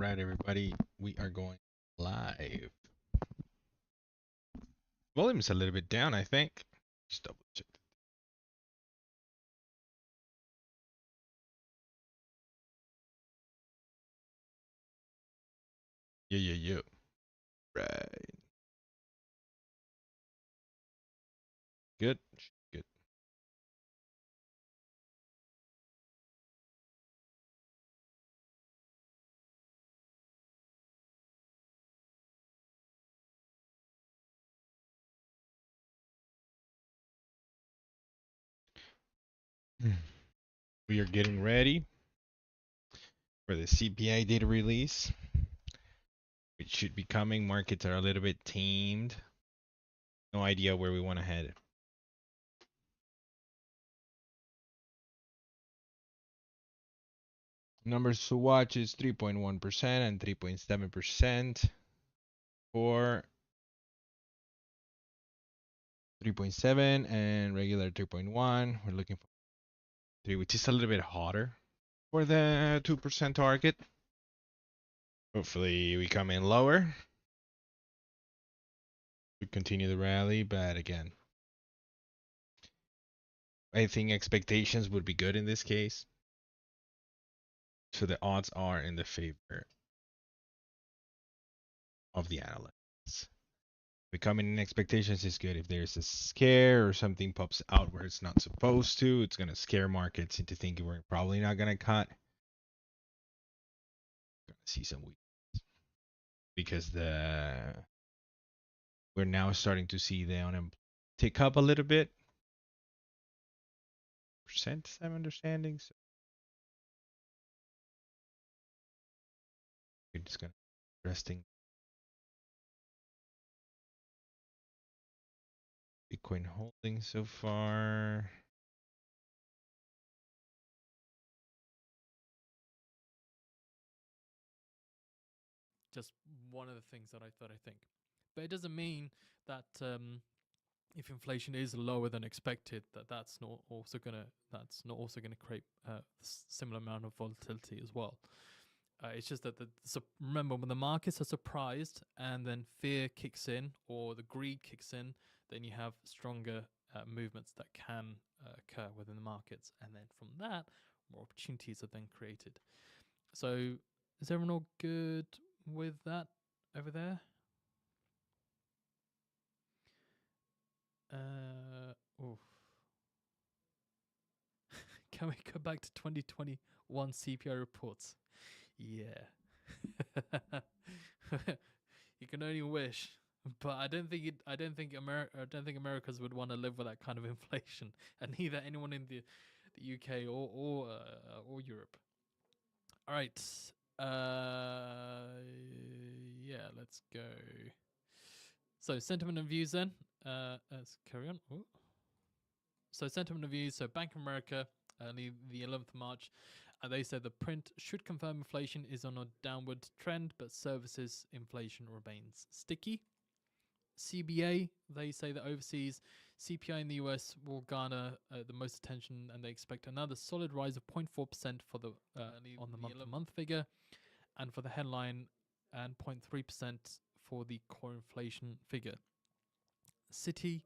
right, everybody, we are going live. Volume's a little bit down, I think. Just double check. Yeah. Right. Good. Good. We are getting ready for the CPI data release, which should be coming. Markets are a little bit tamed. No idea where we want to head. Numbers to watch is 3.1% and 3.7% for 3.7 and regular 3.1. We're looking for 3, which is a little bit hotter for the 2% target. Hopefully we come in lower. We continue the rally, but again, I think expectations would be good in this case. So the odds are in the favor of the analysts. Becoming in expectations is good. If there's a scare or something pops out where it's not supposed to, it's going to scare markets into thinking we're probably not going to cut. Going to see some weakness because we're now starting to see the unemployment tick up a little bit. Percent, I'm understanding. So we're just going to resting Bitcoin holding so far. Just one of the things that I think, but it doesn't mean that if inflation is lower than expected, that's not also gonna create a similar amount of volatility as well. It's just that remember, when the markets are surprised and then fear kicks in or the greed kicks in, then you have stronger movements that can occur within the markets, and then from that, more opportunities are then created. So, is everyone all good with that over there? Oof. Can we go back to 2021 CPI reports? Yeah. You can only wish, but I don't think Americans would want to live with that kind of inflation, and neither anyone in the UK or Europe. All right. Yeah, let's go. So sentiment and views then. Let's carry on. Ooh. So sentiment and views. So Bank of America, the 11th of March, they said the print should confirm inflation is on a downward trend, but services inflation remains sticky. CBA, they say that overseas CPI in the US will garner the most attention, and they expect another solid rise of 0.4% for the on the month-to-month figure, and for the headline, and 0.3% for the core inflation figure. Citi,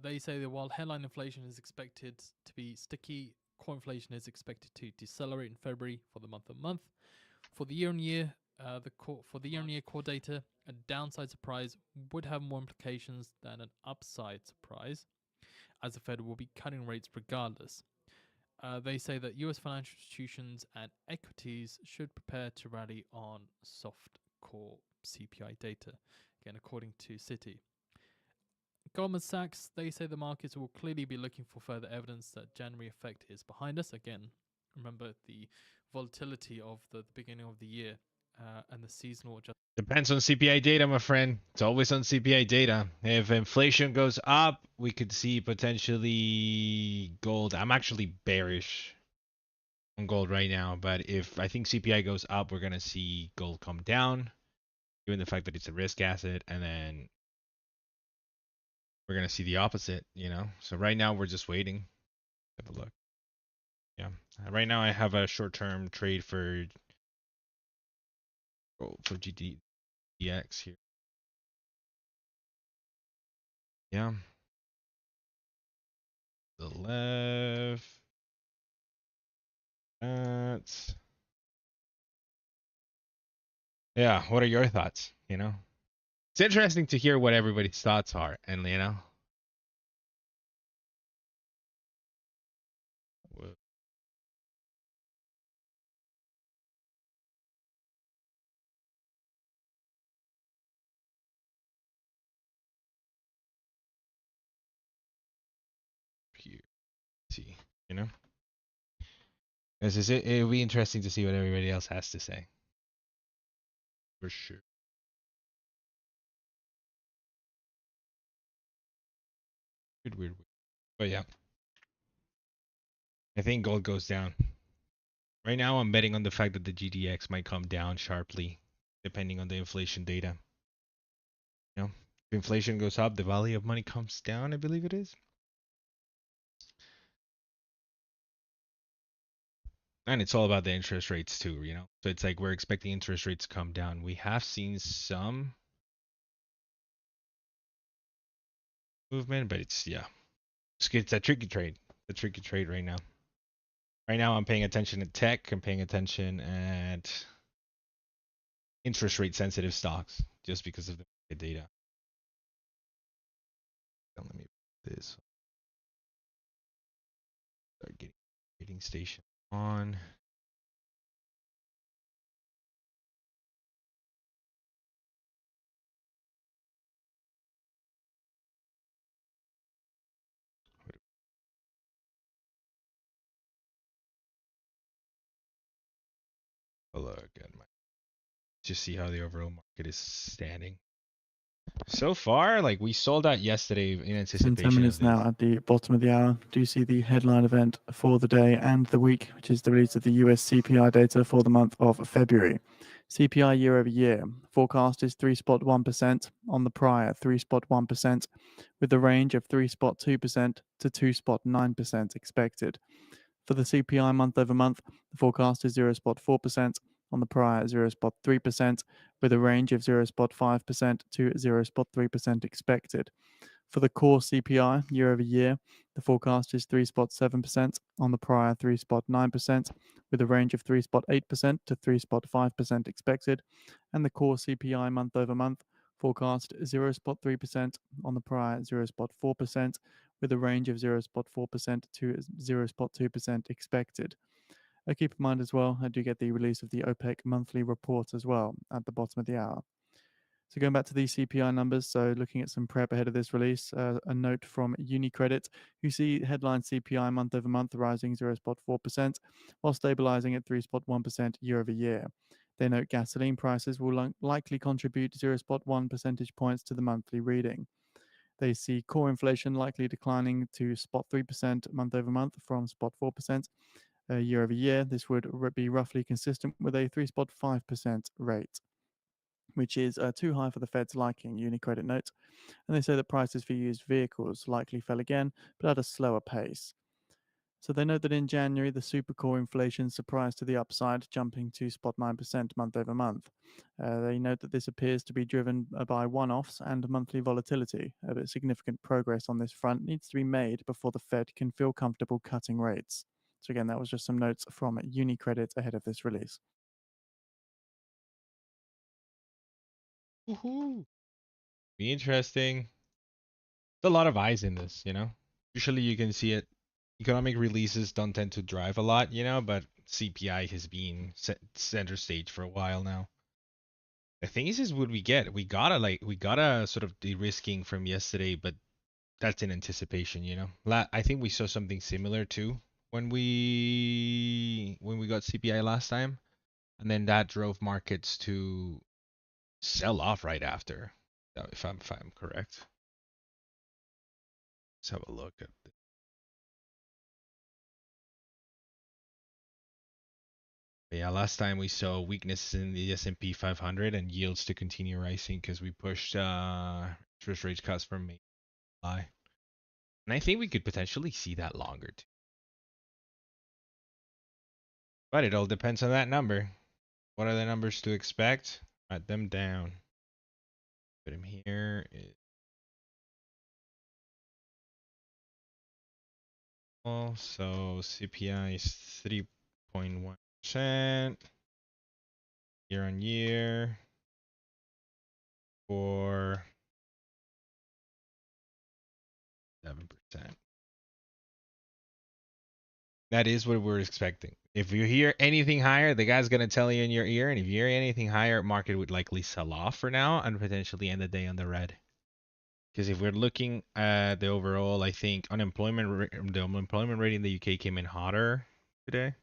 they say that while headline inflation is expected to be sticky, core inflation is expected to decelerate in February for the month-to-month. For the year-on-year, core data, a downside surprise would have more implications than an upside surprise, as the Fed will be cutting rates regardless. They say that US financial institutions and equities should prepare to rally on soft core CPI data, again, according to Citi. Goldman Sachs, they say the markets will clearly be looking for further evidence that January effect is behind us. Again, remember the volatility of the beginning of the year and the seasonal adjustment. Depends on CPI data, my friend. It's always on CPI data. If inflation goes up, we could see potentially gold. I'm actually bearish on gold right now, but if I think CPI goes up, we're going to see gold come down, given the fact that it's a risk asset, and then we're going to see the opposite, you know? So right now, we're just waiting. Have a look. Yeah. Right now, I have a short-term trade for Go for GDX here. Yeah. The left. That's. Yeah. What are your thoughts? It's interesting to hear what everybody's thoughts are, and Whoa. Here, see, you know, it'll be interesting to see what everybody else has to say, for sure. Weird. But yeah, I think gold goes down. Right now, I'm betting on the fact that the GDX might come down sharply, depending on the inflation data. If inflation goes up, the value of money comes down, I believe it is. And it's all about the interest rates too. So it's like we're expecting interest rates to come down. We have seen some movement, but it's a tricky trade. A tricky trade right now. Right now, I'm paying attention to tech. I'm paying attention at interest rate sensitive stocks just because of the market data. Let me put this. Start getting trading station on. Look at my. Just see how the overall market is standing. So far, like we sold out yesterday in And 10 anticipation of minutes this. now at the bottom of the hour. Do you see the headline event for the day and the week, which is the release of the US CPI data for the month of February? CPI year over year forecast is 3.1% on the prior 3.1%, with the range of 3.2% to 2.9% expected. For the CPI month over month, the forecast is 0.4% on the prior 0.3%, with a range of 0.5% to 0.3% expected. For the core CPI year over year, the forecast is 3.7% on the prior 3.9%, with a range of 3.8% to 3.5% expected. And the core CPI month over month forecast 0.3% on the prior 0.4%, with a range of 0.4% to 0.2% expected. Keep in mind as well, I do get the release of the OPEC monthly report as well at the bottom of the hour. So going back to these CPI numbers, so looking at some prep ahead of this release, a note from UniCredit, who see headline CPI month over month rising 0.4%, while stabilizing at 3.1% year over year. They note gasoline prices will likely contribute 0.1 percentage points to the monthly reading. They see core inflation likely declining to 0.3% month over month from 0.4% year over year. This would be roughly consistent with a 3.5% rate, which is too high for the Fed's liking, UniCredit notes. And they say that prices for used vehicles likely fell again, but at a slower pace. So they note that in January, the supercore inflation surprised to the upside, jumping to 0.9% month over month. They note that this appears to be driven by one-offs and monthly volatility. But significant progress on this front needs to be made before the Fed can feel comfortable cutting rates. So again, that was just some notes from UniCredit ahead of this release. Woohoo! Be interesting. There's a lot of eyes in this. Usually you can see it. Economic releases don't tend to drive a lot, but CPI has been center stage for a while now. The thing is what we get. We got a sort of de-risking from yesterday, but that's in anticipation. I think we saw something similar too when we got CPI last time, and then that drove markets to sell off right after. If I'm correct. Let's have a look at this. Yeah, last time we saw weakness in the S&P 500 and yields to continue rising because we pushed interest rate cuts from May. And I think we could potentially see that longer too. But it all depends on that number. What are the numbers to expect? Write them down. Put them here. So CPI is 3.1% year on year for 7%. That is what we're expecting. If you hear anything higher, the guy's gonna tell you in your ear, and if you hear anything higher, market would likely sell off for now and potentially end the day on the red. Because if we're looking at the overall, I think the unemployment rate in the UK came in hotter today.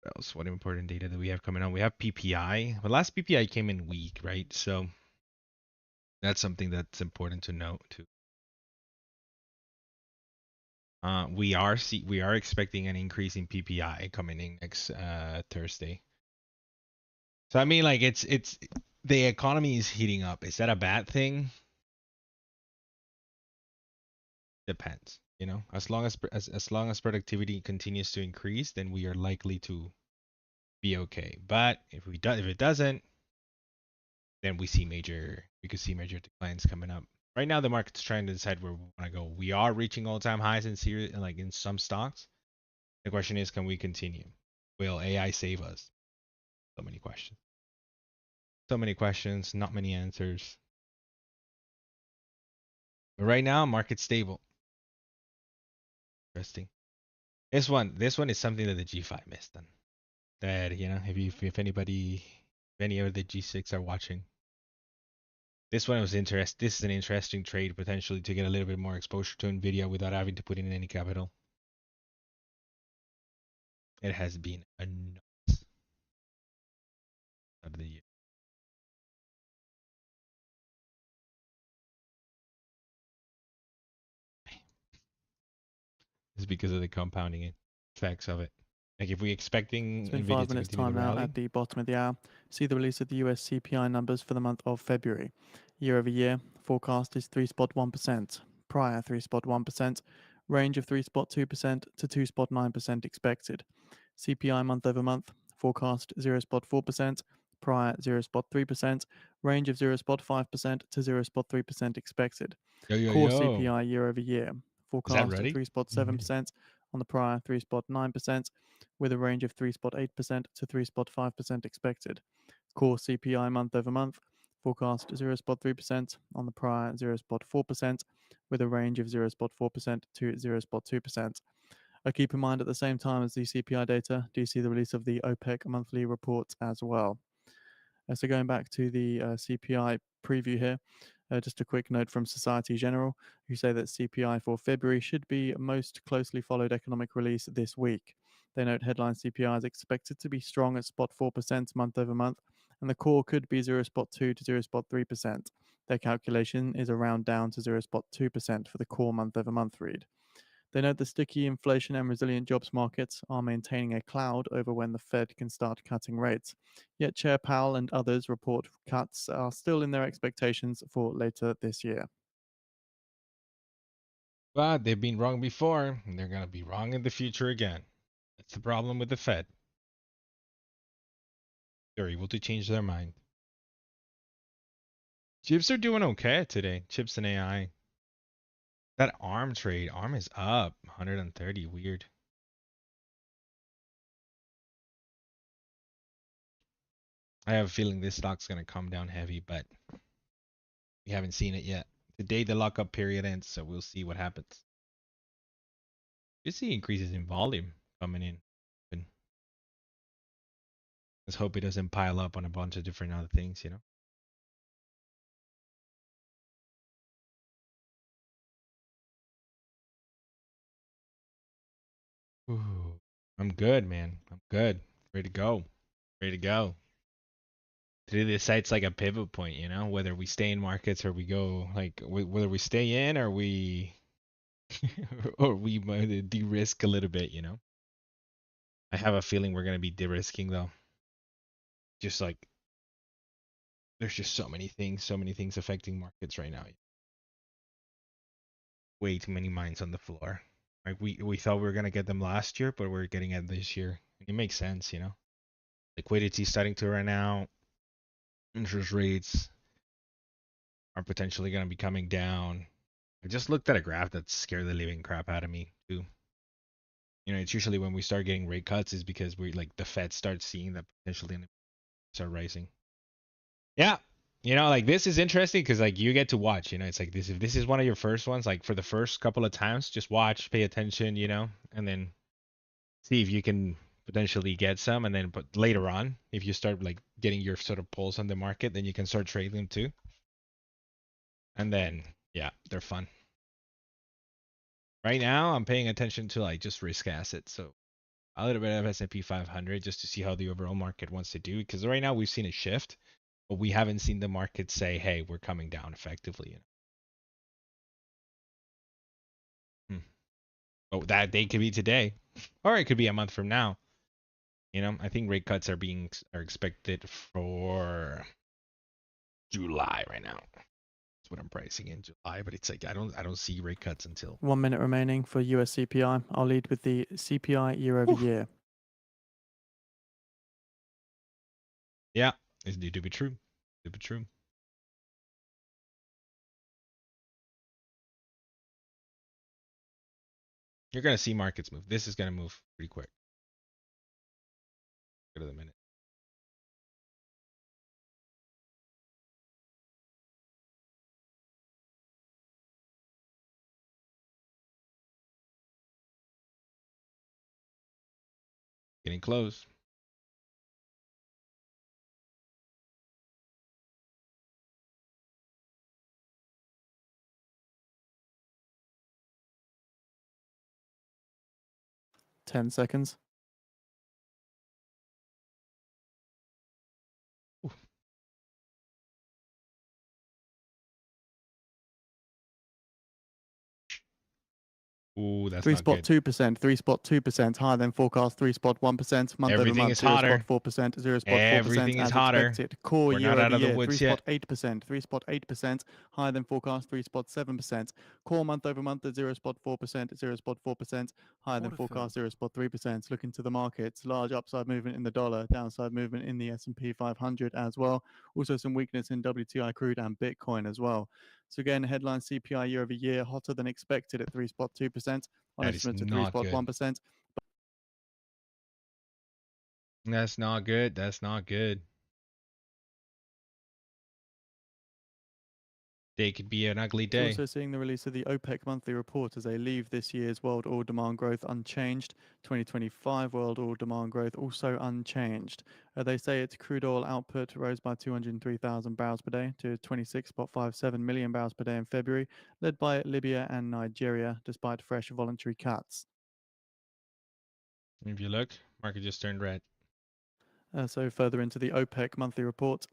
What else? What important data do we have coming on? We have PPI. The last PPI came in weak, right? So that's something that's important to note too. We are expecting an increase in PPI coming in next Thursday. So I mean, like it's the economy is heating up. Is that a bad thing? Depends. You know, as long as productivity continues to increase, then we are likely to be okay. But if it doesn't, then we could see major declines coming up. Right now, the market's trying to decide where we want to go. We are reaching all-time highs in some stocks. The question is, can we continue? Will AI save us? So many questions. So many questions, not many answers. But right now, market's stable. Interesting. This one is something that the G5 missed on. That if any of the G6 are watching, this one was interesting. This is an interesting trade potentially to get a little bit more exposure to Nvidia without having to put in any capital. It has been a nuts of the year. It's because of the compounding effects of it. Like if we're expecting It's been Nvidia 5 to minutes continue time to now rally, at the bottom of the hour. See the release of the US CPI numbers for the month of February. Year over year, forecast is 3.1%. Prior 3.1%. Range of 3.2% to 2.9% expected. CPI month over month, forecast 0.4%. Prior 0.3%. Range of 0.5% to 0.3% expected. Core CPI year over year, forecast 3.7% on the prior 3.9%, with a range of 3.8% to 3.5% expected. Core CPI month over month, forecast 0.3% on the prior 0.4%, with a range of 0.4% to 0.2%. Keep in mind at the same time as the CPI data, do you see the release of the OPEC monthly report as well? So going back to the CPI preview here, just a quick note from Societe Generale, who say that CPI for February should be most closely followed economic release this week. They note headline CPI is expected to be strong at 0.4% month over month, and the core could be 0.2 to 0.3%. Their calculation is around down to 0.2% for the core month over month read. They note the sticky inflation and resilient jobs markets are maintaining a cloud over when the Fed can start cutting rates. Yet Chair Powell and others report cuts are still in their expectations for later this year. But they've been wrong before, and they're going to be wrong in the future again. That's the problem with the Fed. They're able to change their mind. Chips are doing okay today. Chips and AI. That ARM trade, ARM is up 130. Weird. I have a feeling this stock's going to come down heavy, but we haven't seen it yet. Today the lockup period ends, so we'll see what happens. You see increases in volume coming in. Let's hope it doesn't pile up on a bunch of different other things, you know? Ooh, I'm good, man. I'm good. Ready to go. Ready to go. Today the site's like a pivot point, you know? Whether we stay in markets or we go, like, whether we stay in or we or we de-risk a little bit, you know? I have a feeling we're gonna be de-risking though. Just like there's just so many things affecting markets right now. Way too many mines on the floor. Like we thought we were gonna get them last year, but we're getting it this year. It makes sense, you know. Liquidity starting to run out. interest rates are potentially going to be coming down. I just looked at a graph that scared the living crap out of me too. You know, it's usually when we start getting rate cuts is because we like the Fed starts seeing that potentially start rising. Yeah. You know, like this is interesting because like you get to watch, you know, it's like this if this is one of your first ones, like for the first couple of times, just watch, pay attention, you know, and then see if you can potentially get some and then but later on, if you start like getting your sort of pulse on the market, then you can start trading them too. And then yeah, they're fun. Right now I'm paying attention to like just risk assets. So a little bit of S&P 500 just to see how the overall market wants to do because right now we've seen a shift, but we haven't seen the market say, "Hey, we're coming down effectively." You know? Oh, that day could be today, or it could be a month from now. You know, I think rate cuts are expected for July right now. That's what I'm pricing in July, but it's like I don't see rate cuts until 1 minute remaining for US CPI. I'll lead with the CPI year over year. yeah, it's due to be true. To be true. You're gonna see markets move. This is gonna move pretty quick. Go to the minute. Getting close. Ten seconds. Ooh, that's Three not spot good. 2%, 3.2% higher than forecast, 3.1% month over Everything month, is hotter. 0.4%, 0.4% Everything is as hotter. expected. Core We're year not over out of the year, woods yet. 3.8%, 3.8% higher than forecast, 3.7%. Core month over month at 0.4%, 0.4% higher than forecast, 0.3%. Looking to the markets, large upside movement in the dollar, downside movement in the S&P 500 as well. Also some weakness in WTI crude and Bitcoin as well. So again, headline CPI year over year hotter than expected at 3.2%. On That is estimates of not good. 3.1%. That's not good. That's not good. Day could be an ugly We're day. also seeing the release of the OPEC monthly report as they leave this year's world oil demand growth unchanged. 2025 world oil demand growth also unchanged. They say its crude oil output rose by 203,000 barrels per day to 26.57 million barrels per day in February, led by Libya and Nigeria, despite fresh voluntary cuts. If you look, market just turned red. So further into the OPEC monthly report,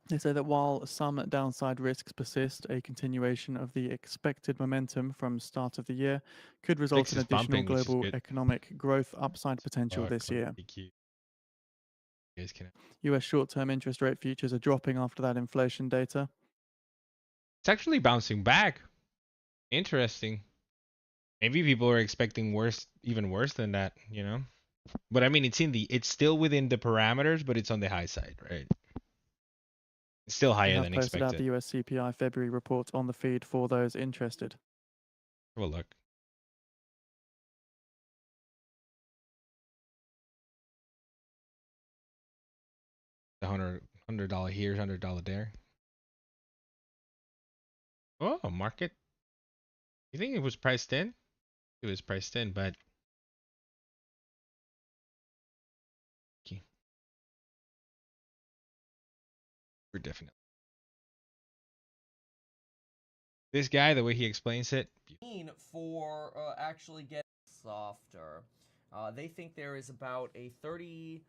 they say that while some downside risks persist, a continuation of the expected momentum from start of the year could result VIX in is additional bumping, which is global good. economic growth upside potential Fuck, this let me year. take you. You guys can. US short-term interest rate futures are dropping after that inflation data. It's actually bouncing back. Interesting. Maybe people are expecting worse, even worse than that, you know. But I mean, it's still within the parameters, but it's on the high side, right? It's still We higher have than posted out expected. the US CPI February report on the feed for those interested. Have a look. The $100 here, $100 there. Oh, market. You think it was priced in? It was priced in, but okay. We're definitely. This guy, the way he explains it. For actually getting softer. They think there is about a 30%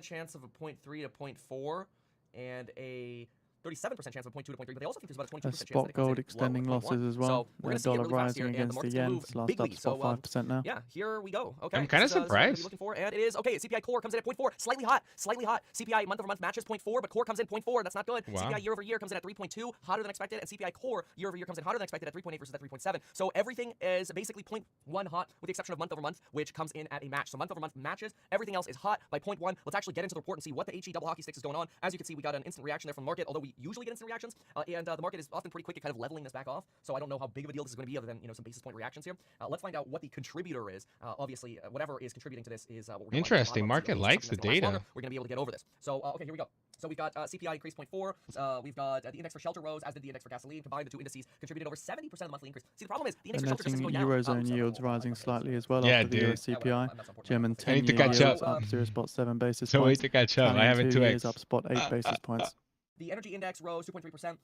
chance of a 0.3 to 0.4 and a 37% chance of a 0.2 to 0.3, but they also think there's about a 22% chance that Spot it comes gold in extending low at 0.1. losses as well. So we're going to see it Dollar really fast rising here, and the against the market's going to yen. move It's last bigly. up spot So 5% now. yeah, here we go. Okay, I'm kind of this is, what we're gonna be surprised. looking for, and it is okay. CPI core comes in at 0.4, slightly hot, slightly hot. CPI month over month matches 0.4, but core comes in 0.4. That's not good. Wow. CPI year over year comes in at 3.2, hotter than expected, and CPI core year over year comes in hotter than expected at 3.8 versus that 3.7. So everything is basically 0.1 hot, with the exception of month over month, which comes in at a match. So month over month matches. Everything else is hot by 0.1. Let's actually get into the report and see what the HE double hockey sticks is going on. As you can see, we got an instant reaction there from the market, although we usually get instant reactions, and the market is often pretty quick at kind of leveling this back off. So I don't know how big of a deal this is going to be, other than some basis point reactions here. Let's find out what the contributor is. Obviously, whatever is contributing to this is what we're gonna Interesting. want to Market likes the data. We're going to be able to get over this. So okay, here we go. So we've got CPI increased 0.4. We've got the index for shelter rose, as did the index for gasoline. Combined, the two indices contributed over 70% of the monthly increase. See, the problem is the index for shelter just Netting going down. Eurozone yields rising slightly as well Yeah, after the dude. US CPI. German I need to 10-year catch yields up. up 0.7 basis So wait points. to catch up. I Italian haven't 2 2x. years up spot 8 basis points. The energy index rose 2.3%.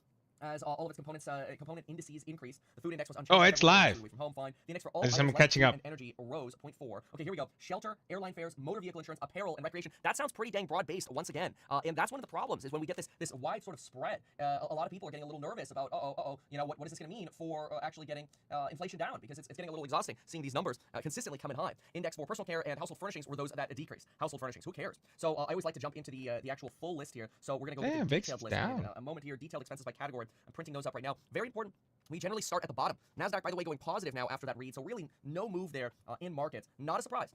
As all of its component indices increased. The food index was unchanged. Oh, it's live. Away from home, fine. The index for all I'm items like catching food up. and energy rose 0.4. Okay, here we go. Shelter, airline fares, motor vehicle insurance, apparel, and recreation. That sounds pretty dang broad-based once again. And that's one of the problems is when we get this wide sort of spread. A lot of people are getting a little nervous about, what is this going to mean for actually getting inflation down? Because it's getting a little exhausting seeing these numbers consistently coming high. Index for personal care and household furnishings were those that decreased. Household furnishings, who cares? So I always like to jump into the actual full list here. So we're going to go into the detailed list in a moment here. Detailed expenses by category. I'm printing those up right now. Very important. We generally start at the bottom. NASDAQ, by the way, going positive now after that read. So really no move there in markets. Not a surprise.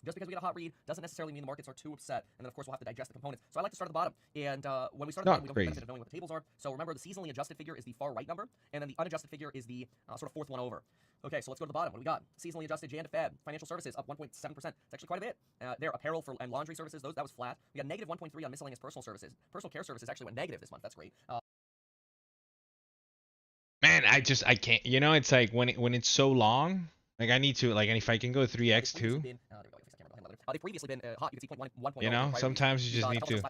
Just because we get a hot read doesn't necessarily mean the markets are too upset. And then, of course, we'll have to digest the components. So I like to start at the bottom. And when we start at the bottom, we don't get the benefit of knowing what the tables are. So remember, the seasonally adjusted figure is the far right number. And then the unadjusted figure is the sort of fourth one over. Okay, so let's go to the bottom. What do we got? Seasonally adjusted Jan to Feb. Financial services up 1.7%. It's actually quite a bit. There, apparel and laundry services, that was flat. We got negative 1.3 on miscellaneous personal services. Personal care services actually went negative this month. That's great. Man, I can't. It's like when it's so long. Like I need to and if I can go 3x too. They've previously been hot. You can see 1.1. Sometimes you just need to. Or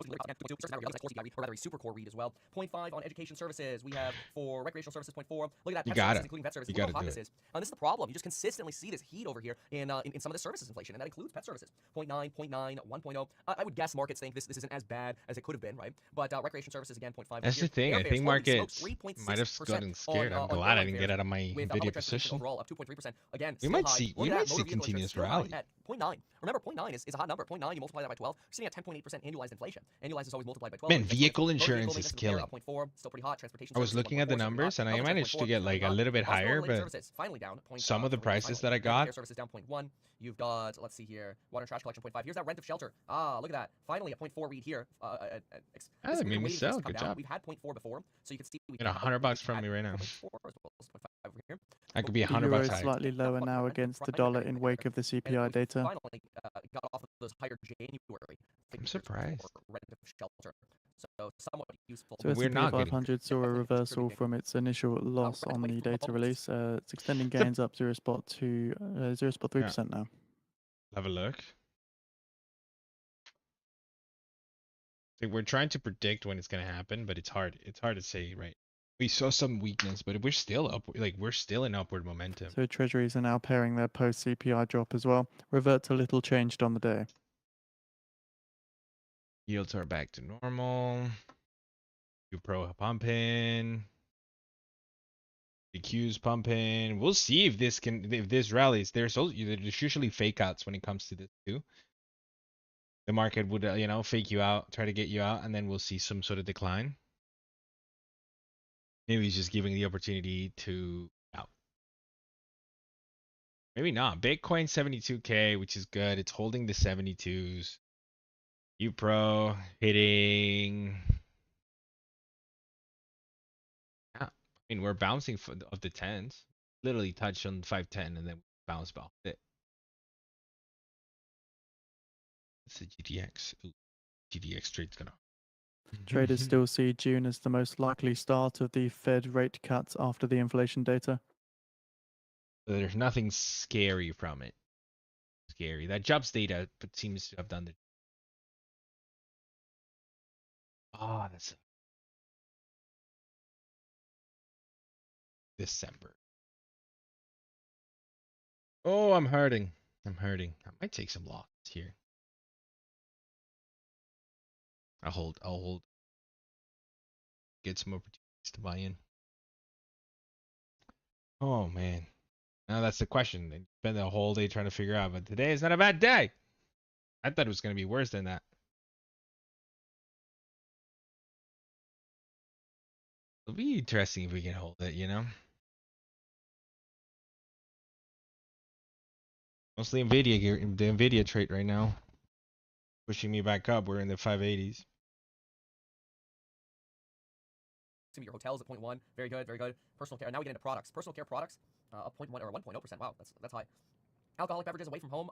rather a super core read as well. 0.5 on education services. We have for recreational services 0.4. Look at that. You Pet got services, it. including vet services. You Look how gotta hot do this is. And this is the problem. You just consistently see this heat over here in some of the services inflation, and that includes pet services. 0.9, 0.9, 1.0. I would guess markets think this isn't as bad as it could have been, right? But recreation services again 0.5. That's the thing. I think markets might have gotten scared. I'm glad I didn't get out of my Nvidia position. Overall up 2.3%. Again, We might see continuous rally. At 0.9. Remember, 0.9 is a hot number. 0.9, you multiply that by 12. You're sitting at 10.8% annualized inflation. Annualized is always multiplied by 12. Man, vehicle insurance is killing. 0.4, still pretty hot. Transportation. I was looking at the numbers and I managed to get like a little bit higher, but finally down. some of the prices that I got. Services down 0.1. You've got, let's see here, water and trash collection 0.5. Here's that rent of shelter. Ah, look at that. Finally, a 0.4 read here. That made me sell. Good job. We've had 0.4 before, so you can see. Get $100 from me right now. I could be $100 Euro higher. slightly lower now against the dollar in wake of the CPI data. Finally, got off of those higher January. I'm surprised. Rent of shelter. So somewhat useful. So We're S&P not getting 500 saw a reversal from its initial loss on the data release. It's extending gains up 0.3% now. Have a look. We're trying to predict when it's gonna happen, but it's hard. It's hard to say, right? We saw some weakness, but we're still up. We're still in upward momentum. So treasuries are now pairing their post CPI drop as well. Revert to little changed on the day. Yields are back to normal. Pro pumping. DQ's pumping. We'll see if this rallies. There's usually fake outs when it comes to this too. The market would fake you out, try to get you out, and then we'll see some sort of decline. Maybe he's just giving the opportunity to out. Maybe not. Bitcoin 72K, which is good. It's holding the 72s. Pro hitting. Yeah, I mean we're bouncing of the 10s. Literally touch on 510 and then bounce off it. It's the GDX. Ooh, GDX trade's gonna. Traders still see June as the most likely start of the Fed rate cuts after the inflation data. There's nothing scary from it. Scary. That jobs data seems to have done the. Oh, that's December. Oh, I'm hurting. I'm hurting. I might take some losses here. I'll hold. get some opportunities to buy in. Oh man. Now that's the question. They spend the whole day trying to figure out, but today is not a bad day. I thought it was gonna be worse than that. It'll be interesting if we can hold it, you know? Mostly Nvidia here, the Nvidia trait right now. Pushing me back up. We're in the 580s. Your hotels at 0.1. Very good, very good. Personal care. Now we get into products. Personal care products, up 0.1 or 1.0%. Wow, that's high. Alcoholic beverages away from home,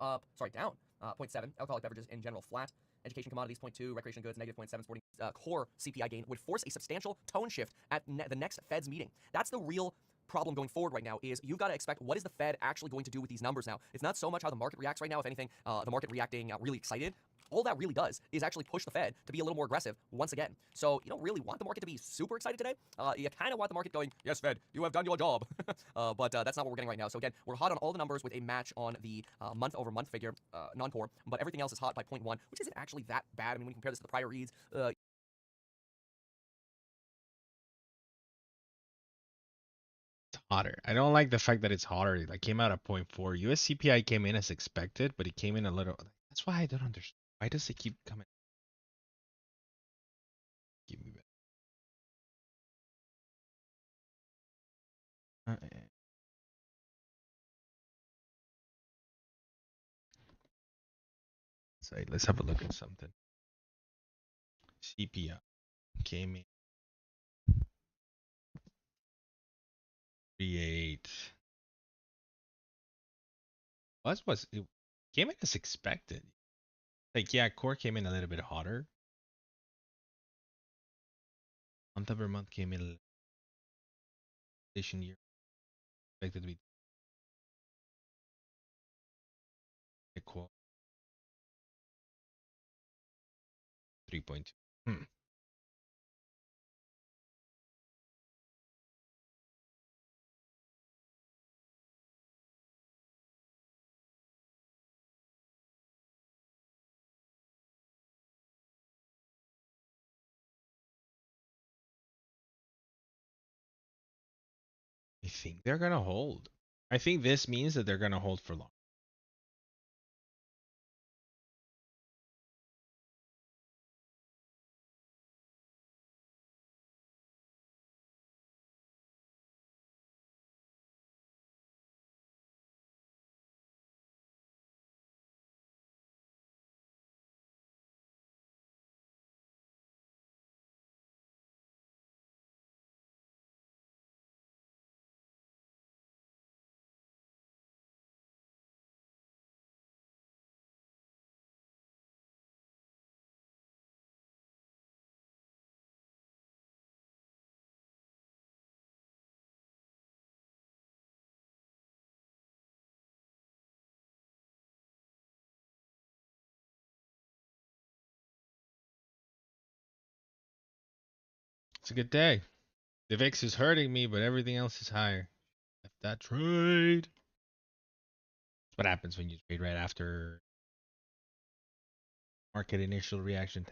down. 0.7. Alcoholic beverages in general, flat. Education commodities, 0.2. Recreation goods, -0.7. Sporting core CPI gain would force a substantial tone shift at the next Fed's meeting. That's the real problem going forward right now, is you've got to expect what is the Fed actually going to do with these numbers now. It's not so much how the market reacts right now. If anything, the market reacting really excited. All that really does is actually push the Fed to be a little more aggressive once again. So you don't really want the market to be super excited today. You kind of want the market going, yes, Fed, you have done your job. But that's not what we're getting right now. So again, we're hot on all the numbers with a match on the month-over-month figure, non-core. But everything else is hot by 0.1, which isn't actually that bad. I mean, when you compare this to the prior reads, Hotter. I don't like the fact that it's hotter. It like came out at 0.4. US CPI came in as expected, but it came in a little. That's why I don't understand. Why does it keep coming? Give me that. So let's have a look at something. CPI came in 38. Was it came in as expected? Like yeah, core came in a little bit hotter. Month over month came in year expected to be equal 3.2. I think they're gonna hold. I think this means that they're gonna hold for long. It's a good day. The VIX is hurting me, but everything else is higher. If that trade. That's what happens when you trade right after market initial reaction.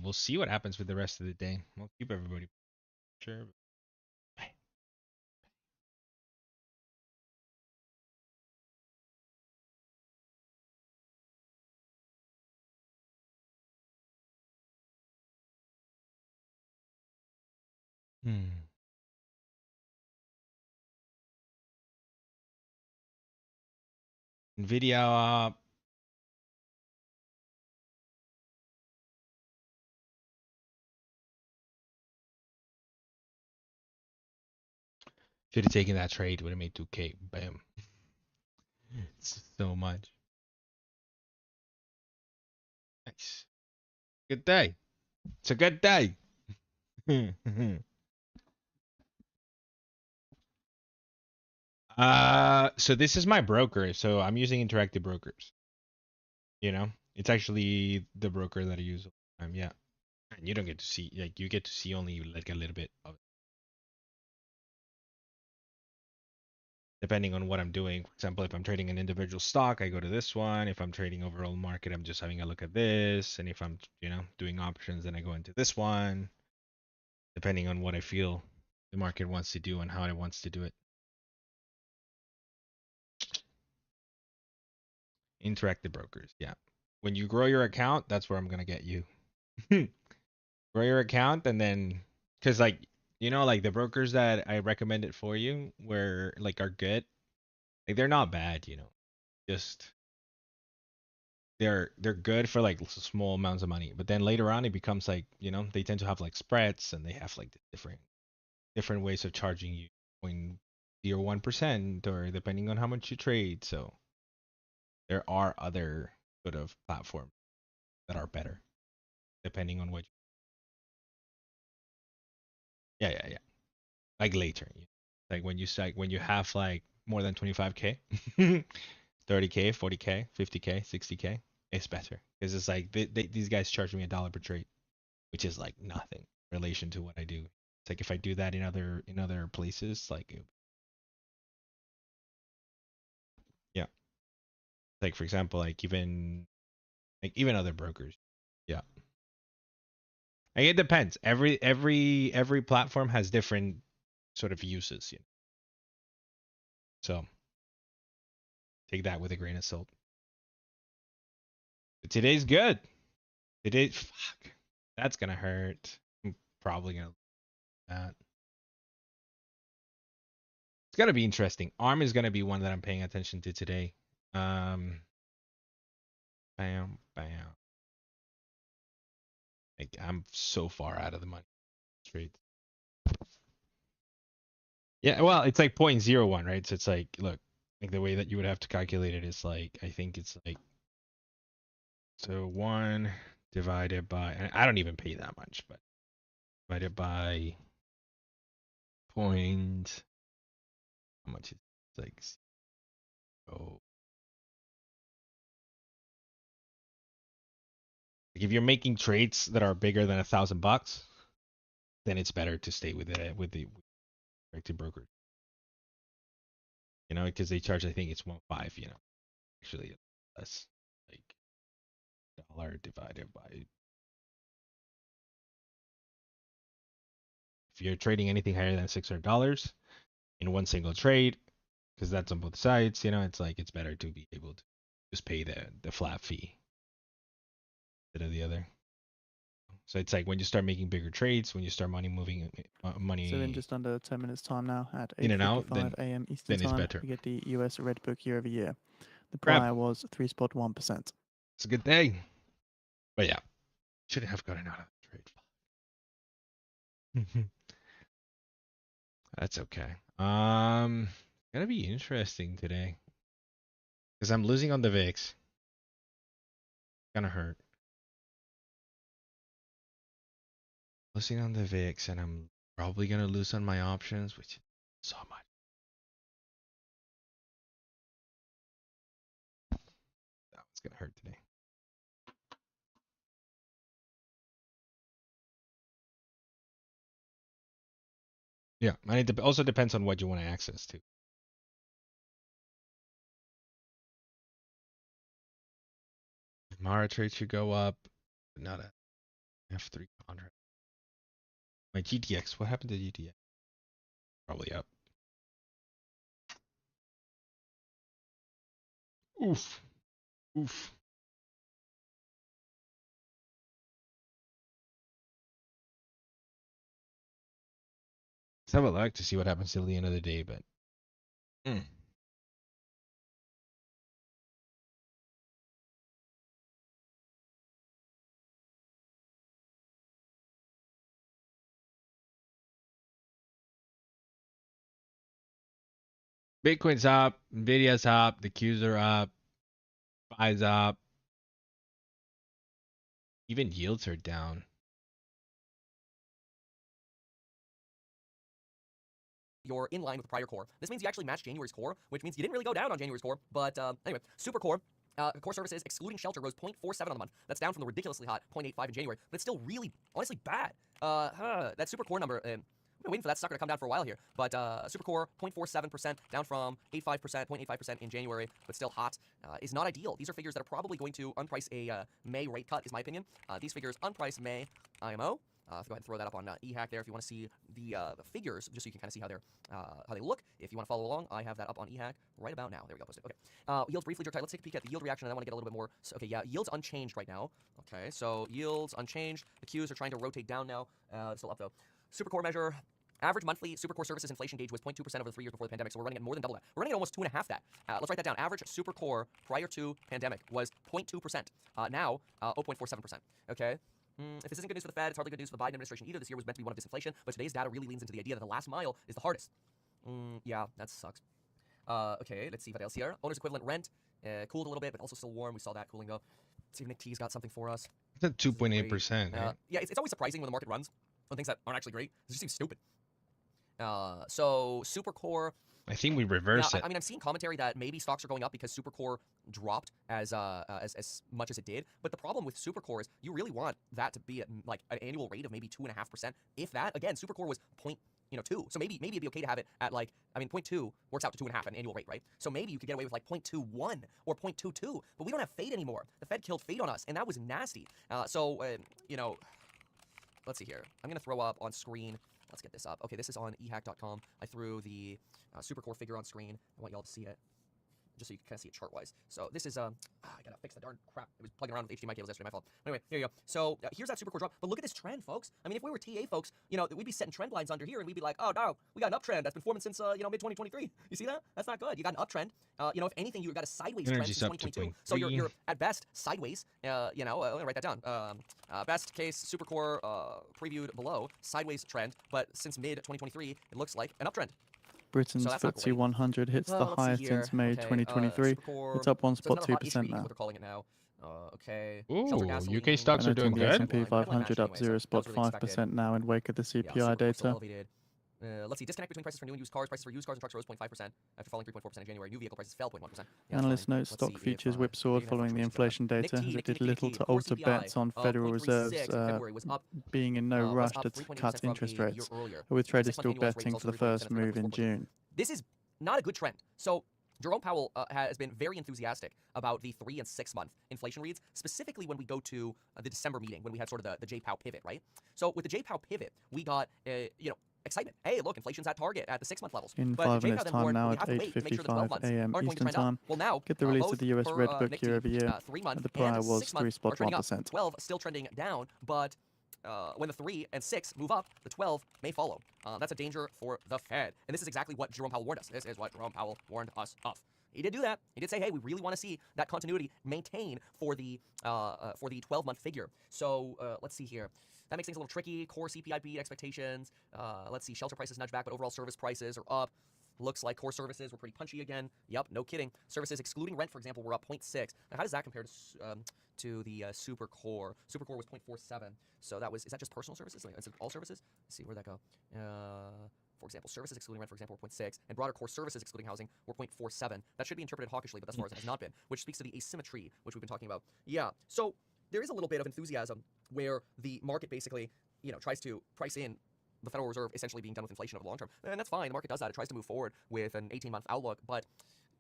We'll see what happens with the rest of the day. We'll keep everybody sure. Nvidia should have taken that trade. Would have made 2K. Bam. It's so much. Nice. Good day. It's a good day. So this is my broker. So I'm using Interactive Brokers. You know, it's actually the broker that I use all the time. Yeah, and you don't get to see like you get to see only like a little bit of it, depending on what I'm doing. For example, if I'm trading an individual stock, I go to this one. If I'm trading overall market, I'm just having a look at this. And if I'm doing options, then I go into this one. depending on what I feel the market wants to do and how it wants to do it. Interactive brokers, yeah. When you grow your account, that's where I'm gonna get you. Grow your account, and then, cause like, you know, like the brokers that I recommended for you were like are good. Like they're not bad, you know. Just they're good for like small amounts of money. But then later on, it becomes like, you know, they tend to have like spreads, and they have like different ways of charging you, 0.01% or depending on how much you trade. So there are other sort of platforms that are better depending on what. Yeah. Like later, like when you have like more than 25k, 30k, 40k, 50k, 60k, it's better because it's like these guys charge me $1 per trade, which is like nothing in relation to what I do. It's like if I do that in other places, like yeah, like for example, like even other brokers, yeah. Like it depends. Every platform has different sort of uses, you know? So take that with a grain of salt. But today's good. Fuck. That's gonna hurt. I'm probably gonna that. It's gonna be interesting. ARM is gonna be one that I'm paying attention to today. Bam, bam. Like I'm so far out of the money. Straight. Yeah, well, it's like 0.01, right? So it's like, look, like the way that you would have to calculate it is like, I think it's like, so 1 divided by, and I don't even pay that much, but divided by point, how much is it? It's like, oh, like if you're making trades that are bigger than $1,000, then it's better to stay with the directed broker. You know, because they charge, I think it's 1.5. You know, actually less, like dollar divided by. If you're trading anything higher than $600 in one single trade, because that's on both sides, you know, it's like it's better to be able to just pay the flat fee instead of the other. So it's like when you start making bigger trades, when you start moving money So in just under 10 minutes time now at in and out, 8:55 a.m. Eastern then it's time, better. we get the US Red Book year over year. The Crap. prior was 3.1%. It's a good day. But yeah, shouldn't have gotten out of the trade. That's okay. Gonna be interesting today because I'm losing on the VIX. Gonna hurt. Losing on the VIX, and I'm probably gonna lose on my options, which is so much. That one's gonna hurt today. Yeah, and it also depends on what you want to access to. Mara trade should go up, but not a F3 contract. My GTX, what happened to GTX? Probably up. Oof. Oof. Let's have a look to see what happens till the end of the day, but. Bitcoin's up, Nvidia's up, the Qs are up, FI's up. Even yields are down. You're in line with the prior core. This means you actually matched January's core, which means you didn't really go down on January's core. But anyway, super core. Core services, excluding shelter, rose 0.47 on the month. That's down from the ridiculously hot 0.85 in January, but it's still really, honestly bad. That super core number, I've been waiting for that sucker to come down for a while here. But super core, 0.47%, down from 85%, 0.85% in January, but still hot, is not ideal. These are figures that are probably going to unprice a May rate cut, is my opinion. These figures unprice May IMO. Go ahead and throw that up on EHAC there if you want to see the figures, just so you can kind of see how they look. If you want to follow along, I have that up on EHAC right about now. There we go, posted. Okay. Yields briefly, Dirk. Let's take a peek at the yield reaction, and I want to get a little bit more. So, okay, yeah, yields unchanged right now. Okay, so yields unchanged. The Qs are trying to rotate down now. Still up though. Supercore measure. Average monthly Supercore services inflation gauge was 0.2% over the 3 years before the pandemic, so we're running at more than double that. We're running at almost 2.5 that. Let's write that down. Average Supercore prior to pandemic was 0.2%. Now, 0.47%. Okay. If this isn't good news for the Fed, it's hardly good news for the Biden administration either. This year was meant to be one of disinflation, but today's data really leans into the idea that the last mile is the hardest. Yeah, that sucks. Okay, let's see what else here. Owner's equivalent rent cooled a little bit, but also still warm. We saw that cooling though. Let's see if Nick T's got something for us. It's at 2.8%. Yeah, it's always surprising when the market runs on things that aren't actually great. It just seems stupid. So Supercore. I think we reversed it. I mean, I'm seeing commentary that maybe stocks are going up because Supercore dropped as much as it did. But the problem with Supercore is you really want that to be at like an annual rate of maybe 2.5%. If that, again, Supercore was 2. So maybe it'd be okay to have it at like, I mean, 0.2 works out to 2.5 an annual rate, right? So maybe you could get away with like 0.21 or 0.22. But we don't have Fade anymore. The Fed killed Fade on us, and that was nasty. Let's see here. I'm gonna throw up on screen. Let's get this up. Okay, this is on ehack.com. I threw the Supercore figure on screen. I want y'all to see it, just so you can kind of see it chart-wise. So this is, I gotta fix the darn crap. It was plugging around with HDMI cables yesterday, my fault. Anyway, here you go. So here's that Supercore drop. But look at this trend, folks. I mean, if we were TA folks, we'd be setting trend lines under here, and we'd be like, oh, no, we got an uptrend that's been forming since, mid-2023. You see that? That's not good. You got an uptrend. If anything, you've got a sideways trend since 2022. So you're at best sideways. Let me write that down. Best case Supercore previewed below, sideways trend, but since mid-2023, it looks like an uptrend. Britain's FTSE 100 hits the highest since May 2023. It's up 1.2% now. They're calling it now. Okay. Ooh, UK stocks are doing the good. S&P 500 up 0.5% now in wake of the CPI data. Let's see, disconnect between prices for new and used cars. Prices for used cars and trucks rose 0.5% after falling 3.4% in January. New vehicle prices fell 0.1%. Analysts note stock futures whipsawed following the inflation data as it did little to alter bets on Federal Reserve's being in no rush to cut interest rates, with traders still betting for the first move in June. This is not a good trend. So Jerome Powell has been very enthusiastic about the 3 and 6 month inflation reads, specifically when we go to the December meeting, when we had sort of the J-Pow pivot, right? So with the J-Pow pivot, we got, excitement. Hey, look, inflation's at target at the 6 month levels. In 5 minutes time now at 8:55 a.m. Eastern time. Well, now, get the release of the US Red Book year over year. 3 month the prior and was 6 month 3.1%. 12 still trending down, but when the 3 and 6 move up, the 12 may follow. That's a danger for the Fed. And this is exactly what Jerome Powell warned us. This is what Jerome Powell warned us of. He did do that. He did say, hey, we really want to see that continuity maintain for the 12-month figure. So let's see here. That makes things a little tricky. Core CPI PPI expectations. Let's see. Shelter prices nudge back, but overall service prices are up. Looks like core services were pretty punchy again. Yep, no kidding. Services excluding rent, for example, were up 0.6. Now, how does that compare to the Supercore? Supercore was 0.47. So that was, is that just personal services? Like, is it all services? Let's see, where'd that go? For example, services excluding rent, for example, were 0.6, and broader core services excluding housing were 0.47. That should be interpreted hawkishly, but thus far as it has not been, which speaks to the asymmetry, which we've been talking about. Yeah, so there is a little bit of enthusiasm where the market basically, tries to price in the Federal Reserve essentially being done with inflation over the long term. And that's fine. The market does that. It tries to move forward with an 18-month outlook, but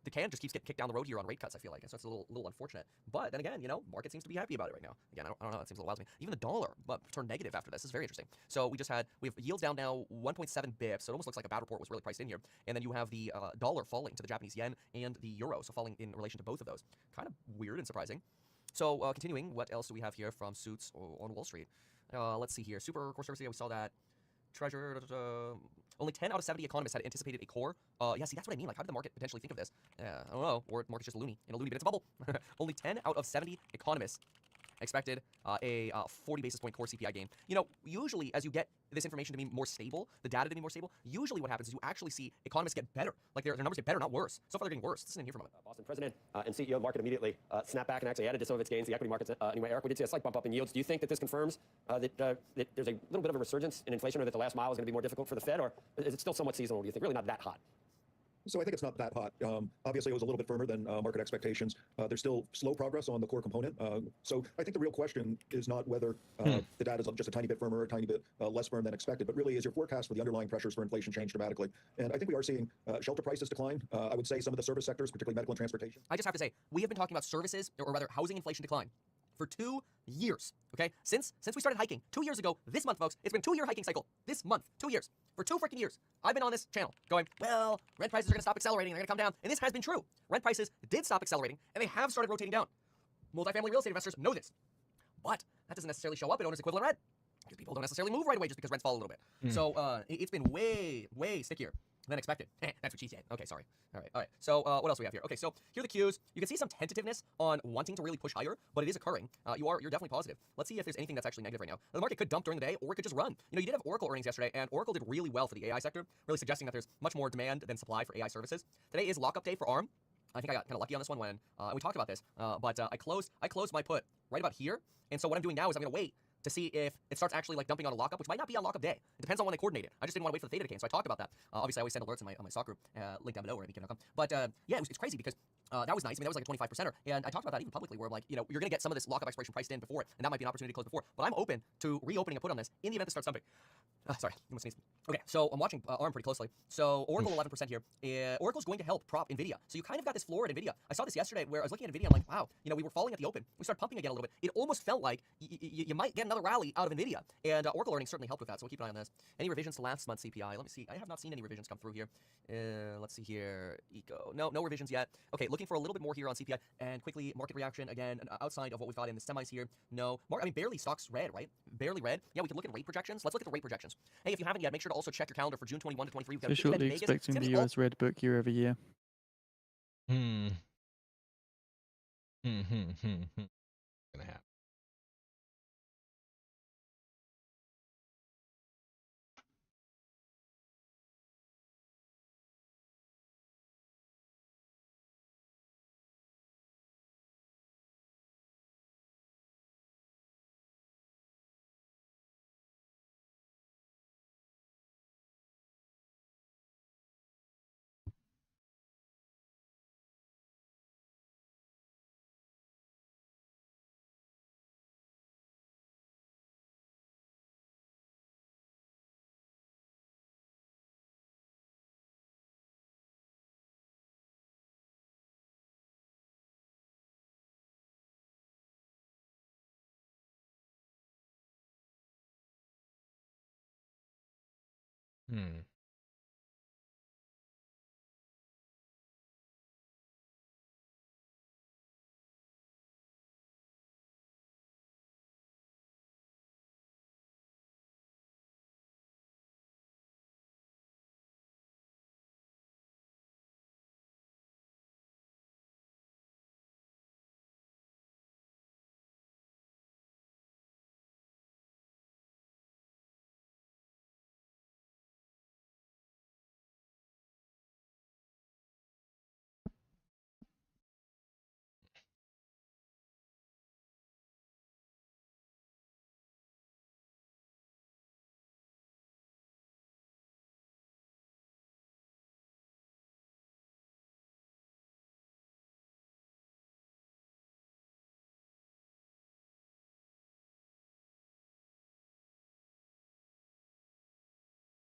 the can just keeps getting kicked down the road here on rate cuts, I feel like. So it's a little unfortunate. But then again, market seems to be happy about it right now. Again, I don't know. That seems a little wild to me. Even the dollar turned negative after this. This is very interesting. So we have yields down now 1.7 bips. So it almost looks like a bad report was really priced in here. And then you have the dollar falling to the Japanese yen and the euro, so falling in relation to both of those. Kind of weird and surprising. So continuing, what else do we have here from Suits on Wall Street? Let's see here. Super core service, we saw that. Treasure, only 10 out of 70 economists had anticipated a core. Yeah, see, that's what I mean. Like, how did the market potentially think of this? I don't know. Or the market's just loony. In a loony, but it's a bubble. Only 10 out of 70 economists expected a 40 basis point core CPI gain. Usually as you get this information to be more stable, the data to be more stable, usually what happens is you actually see economists get better. Like their numbers get better, not worse. So far they're getting worse. Listen in here for a moment. Boston president and CEO of the market immediately snapped back and actually added to some of its gains. The equity markets, anyway, Eric, we did see a slight bump up in yields. Do you think that this confirms that there's a little bit of a resurgence in inflation, or that the last mile is going to be more difficult for the Fed, or is it still somewhat seasonal, do you think? Really not that hot? So I think it's not that hot. Obviously, it was a little bit firmer than market expectations. There's still slow progress on the core component. So I think the real question is not whether the data is just a tiny bit firmer or a tiny bit less firm than expected, but really is your forecast for the underlying pressures for inflation change dramatically. And I think we are seeing shelter prices decline. I would say some of the service sectors, particularly medical and transportation. I just have to say, we have been talking about services, or rather housing inflation decline, for 2 years. Okay, since we started hiking 2 years ago, this month, folks, it's been 2-year hiking cycle. This month, 2 years, for 2 freaking years, I've been on this channel going, well, rent prices are going to stop accelerating, they're going to come down, and this has been true. Rent prices did stop accelerating, and they have started rotating down. Multifamily real estate investors know this, but that doesn't necessarily show up in owner's equivalent rent because people don't necessarily move right away just because rents fall a little bit. So it's been way stickier than expected. That's what she said. Okay, sorry. All right. So what else do we have here? Okay, so here are the cues. You can see some tentativeness on wanting to really push higher, but it is occurring. You're definitely positive. Let's see if there's anything that's actually negative right now. The market could dump during the day, or it could just run. You know, you did have Oracle earnings yesterday, and Oracle did really well for the AI sector, really suggesting that there's much more demand than supply for AI services. Today is lockup day for ARM. I think I got kind of lucky on this one when we talked about this, but I closed my put right about here, and so what I'm doing now is I'm going to wait to see if it starts actually like dumping on a lockup, which might not be on lockup day. It depends on when they coordinate it. I just didn't want to wait for the theta decay, so I talked about that. Obviously, I always send alerts on my stock group, link down below, or abk.com. But yeah, it's crazy because that was nice. I mean, that was like a 25%er, and I talked about that even publicly, where I'm like, you know, you're going to get some of this lockup expiration priced in before it, and that might be an opportunity to close before. But I'm open to reopening a put on this in the event it starts dumping. Sorry, I'm gonna sneeze. Okay, so I'm watching ARM pretty closely. So Oracle 11% here. Oracle's going to help prop NVIDIA. So you kind of got this floor at NVIDIA. I saw this yesterday where I was looking at NVIDIA. I'm like, wow, you know, we were falling at the open. We started pumping again a little bit. It almost felt like you might get another rally out of NVIDIA. And Oracle earnings certainly helped with that. So we'll keep an eye on this. Any revisions to last month's CPI? Let me see. I have not seen any revisions come through here. Let's see here. Eco. No revisions yet. Okay, looking for a little bit more here on CPI. And quickly, market reaction again outside of what we've got in the semis here. No. I mean, barely stocks red, right? Barely red. Yeah, we can look at rate projections. Let's look at the rate projections. Hey, if you haven't yet, make sure to also check your calendar for June 21 to 23. We've got So a big event in shortly Vegas. expecting the US Red Book year over year. Gonna happen.